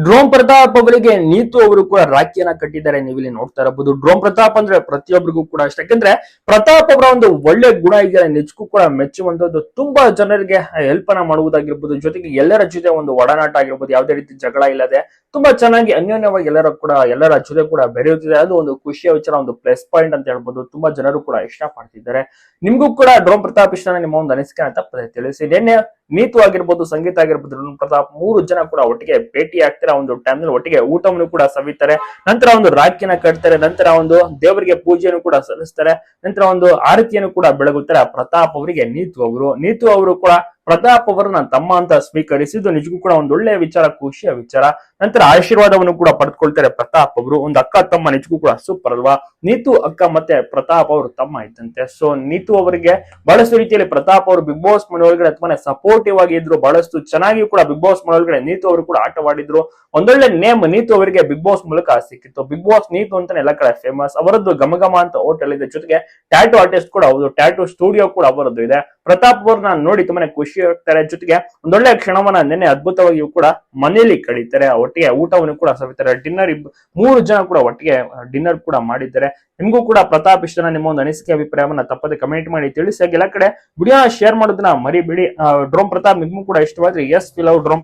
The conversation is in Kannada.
ಡ್ರೋನ್ ಪ್ರತಾಪ್ ಅವರಿಗೆ ನೀತು ಅವರು ಕೂಡ ರಾಖಿಯನ್ನ ಕಟ್ಟಿದ್ದಾರೆ. ನೀವು ಇಲ್ಲಿ ನೋಡ್ತಾ ಇರಬಹುದು. ಡ್ರೋನ್ ಪ್ರತಾಪ್ ಅಂದ್ರೆ ಪ್ರತಿಯೊಬ್ಬರಿಗೂ ಕೂಡ ಇಷ್ಟ. ಯಾಕಂದ್ರೆ ಪ್ರತಾಪ್ ಅವರ ಒಂದು ಒಳ್ಳೆ ಗುಣ ಇದೆ, ನಿಜಕ್ಕೂ ಕೂಡ ಮೆಚ್ಚುವಂತದ್ದು. ತುಂಬಾ ಜನರಿಗೆ ಹೆಲ್ಪ್ ಅನ್ನ ಮಾಡುವುದಾಗಿರ್ಬೋದು, ಜೊತೆಗೆ ಎಲ್ಲರ ಜೊತೆ ಒಂದು ಒಡನಾಟ ಆಗಿರ್ಬೋದು, ಯಾವುದೇ ರೀತಿ ಜಗಳ ಇಲ್ಲದೆ ತುಂಬಾ ಚೆನ್ನಾಗಿ ಅನ್ಯೋನ್ಯವಾಗಿ ಎಲ್ಲರ ಜೊತೆ ಕೂಡ ಬೆರೆಯುತ್ತಿದೆ. ಅದು ಒಂದು ಖುಷಿಯ ವಿಚಾರ, ಒಂದು ಪ್ಲಸ್ ಪಾಯಿಂಟ್ ಅಂತ ಹೇಳ್ಬೋದು. ತುಂಬಾ ಜನರು ಕೂಡ ಇಷ್ಟ ಪಡ್ತಿದ್ದಾರೆ. ನಿಮ್ಗೂ ಕೂಡ ಡ್ರೋನ್ ಪ್ರತಾಪ್ ಇಷ್ಟ, ನಿಮ್ಮ ಒಂದು ಅನಿಸಿಕೆ ತಪ್ಪದೆ ತಿಳಿಸಿ. ನಿನ್ನೆ ನೀತು ಆಗಿರ್ಬೋದು, ಸಂಗೀತ ಆಗಿರ್ಬೋದು, ಡ್ರೋನ್ ಪ್ರತಾಪ್ ಮೂರು ಜನ ಕೂಡ ಒಟ್ಟಿಗೆ ಭೇಟಿ ಆಗ್ತಾರೆ. ಒಂದು ಟೈಮ್ ನಲ್ಲಿ ಒಟ್ಟಿಗೆ ಊಟವನ್ನು ಕೂಡ ಸವಿತಾರೆ. ನಂತರ ಒಂದು ರಾಖಿಯನ್ನ ಕಟ್ತಾರೆ. ನಂತರ ಒಂದು ದೇವರಿಗೆ ಪೂಜೆಯನ್ನು ಕೂಡ ಸಲ್ಲಿಸ್ತಾರೆ. ನಂತರ ಒಂದು ಆರತಿಯನ್ನು ಕೂಡ ಬೆಳಗುತ್ತಾರೆ. ಪ್ರತಾಪ್ ಅವರಿಗೆ ನೀತು ಅವರು ಕೂಡ ಪ್ರತಾಪ್ ಅವರನ್ನ ತಮ್ಮ ಅಂತ ಸ್ವೀಕರಿಸಿದ್ದು ನಿಜಕ್ಕೂ ಕೂಡ ಒಂದು ಒಳ್ಳೆಯ ವಿಚಾರ, ಖುಷಿಯ ವಿಚಾರ. ನಂತರ ಆಶೀರ್ವಾದವನ್ನು ಕೂಡ ಪಡೆದುಕೊಳ್ತಾರೆ ಪ್ರತಾಪ್ ಅವರು. ಒಂದು ಅಕ್ಕ ತಮ್ಮ ನಿಜಕ್ಕೂ ಕೂಡ ಸೂಪರ್ ಅಲ್ವಾ. ನೀತು ಅಕ್ಕ ಮತ್ತೆ ಪ್ರತಾಪ್ ಅವರು ತಮ್ಮ ಇದ್ದಂತೆ. ಸೊ ನೀತು ಅವರಿಗೆ ಬಹಳಷ್ಟು ರೀತಿಯಲ್ಲಿ ಪ್ರತಾಪ್ ಅವರು ಬಿಗ್ ಬಾಸ್ ಮನೆಯೊಳಗಡೆ ತುಂಬಾನೇ ಸಪೋರ್ಟಿವ್ ಆಗಿ ಇದ್ರು. ಬಹಳಷ್ಟು ಚೆನ್ನಾಗಿ ಕೂಡ ಬಿಗ್ ಬಾಸ್ ಮನೆಯೊಳಗಡೆ ನೀತು ಅವರು ಕೂಡ ಆಟವಾಡಿದ್ರು. ಒಂದೊಳ್ಳೆ ನೇಮ್ ನೀತು ಅವರಿಗೆ ಬಿಗ್ ಬಾಸ್ ಮೂಲಕ ಸಿಕ್ಕಿತ್ತು. ಬಿಗ್ ಬಾಸ್ ನೀತು ಅಂತಾನೆ ಎಲ್ಲ ಕಡೆ ಫೇಮಸ್. ಅವರದ್ದು ಗಮಗಮ ಅಂತ ಹೋಟೆಲ್ ಇದೆ, ಜೊತೆಗೆ ಟ್ಯಾಟೂ ಆರ್ಟಿಸ್ಟ್ ಕೂಡ ಹೌದು, ಟ್ಯಾಟೂ ಸ್ಟುಡಿಯೋ ಕೂಡ ಅವರದ್ದು ಇದೆ. ಪ್ರತಾಪ್ ಅವ್ರನ್ನ ನೋಡಿ ತುಂಬಾನೇ ಖುಷಿ ಆಗ್ತಾರೆ. ಜೊತೆಗೆ ಒಂದೊಳ್ಳೆ ಕ್ಷಣವನ್ನ ನಿನ್ನೆ ಅದ್ಭುತವಾಗಿ ಕೂಡ ಮನೆಯಲ್ಲಿ ಕಳೀತಾರೆ. ಒಟ್ಟಿಗೆ ಊಟವನ್ನು ಕೂಡ ಸವಿತಾರೆ. ಡಿನ್ನರ್ ಮೂರು ಜನ ಕೂಡ ಒಟ್ಟಿಗೆ ಡಿನ್ನರ್ ಕೂಡ ಮಾಡಿದ್ದಾರೆ. ನಿಮ್ಗೂ ಕೂಡ ಪ್ರತಾಪ್ ಇಷ್ಟನ, ನಿಮ್ಮ ಒಂದು ಅನಿಸಿಕೆ ಅಭಿಪ್ರಾಯವನ್ನ ತಪ್ಪದೆ ಕಮೆಂಟ್ ಮಾಡಿ ತಿಳಿಸಿ. ಎಲ್ಲ ಕಡೆ ವಿಡಿಯೋ ಶೇರ್ ಮಾಡೋದನ್ನ ಮರಿಬೇಡಿ. ಡ್ರೋನ್ ಪ್ರತಾಪ್ ನಿಮ್ಗೂ ಕೂಡ ಇಷ್ಟವಾದ್ರೆ ಎಸ್ ವಿ ಲವ್ ಡ್ರೋನ್